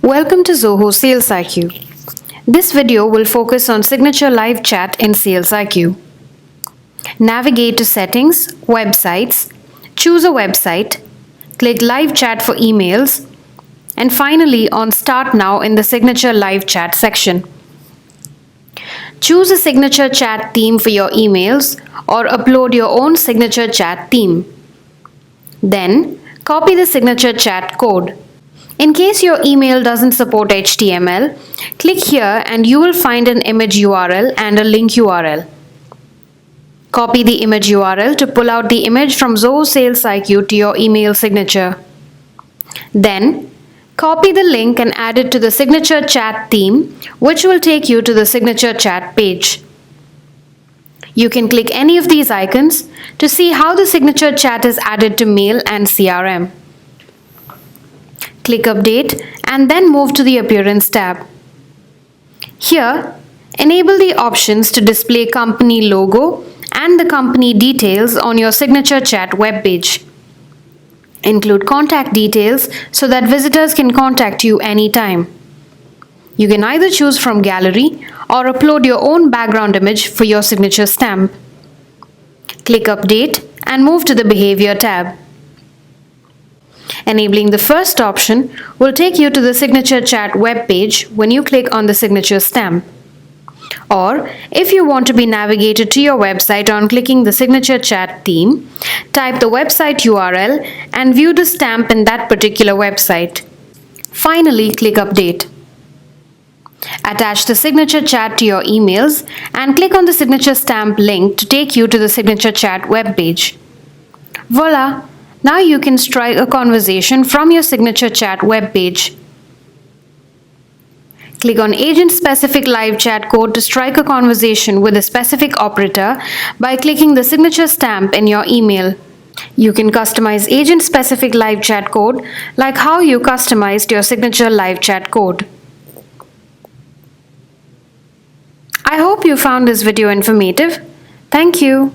Welcome to Zoho Sales IQ. This video will focus on Signature Live Chat in Sales IQ. Navigate to Settings, Websites, choose a website, click Live Chat for emails, and finally on Start Now in the Signature Live Chat section. Choose a signature chat theme for your emails or upload your own signature chat theme. Then, copy the signature chat code. In case your email doesn't support HTML, click here and you will find an image URL and a link URL. Copy the image URL to pull out the image from Zoho Sales IQ to your email signature. Then, copy the link and add it to the signature chat theme, which will take you to the signature chat page. You can click any of these icons to see how the signature chat is added to mail and CRM. Click Update and then move to the Appearance tab. Here, enable the options to display company logo and the company details on your signature chat web page. Include contact details so that visitors can contact you anytime. You can either choose from gallery or upload your own background image for your signature stamp. Click Update and move to the Behavior tab. Enabling the first option will take you to the signature chat web page when you click on the signature stamp. Or, if you want to be navigated to your website on clicking the signature chat theme, type the website URL and view the stamp in that particular website. Finally, click Update. Attach the signature chat to your emails and click on the signature stamp link to take you to the signature chat web page. Voila! Now you can strike a conversation from your signature chat web page. Click on Agent-Specific Live Chat Code to strike a conversation with a specific operator by clicking the signature stamp in your email. You can customize agent-specific live chat code like how you customized your signature live chat code. I hope you found this video informative. Thank you.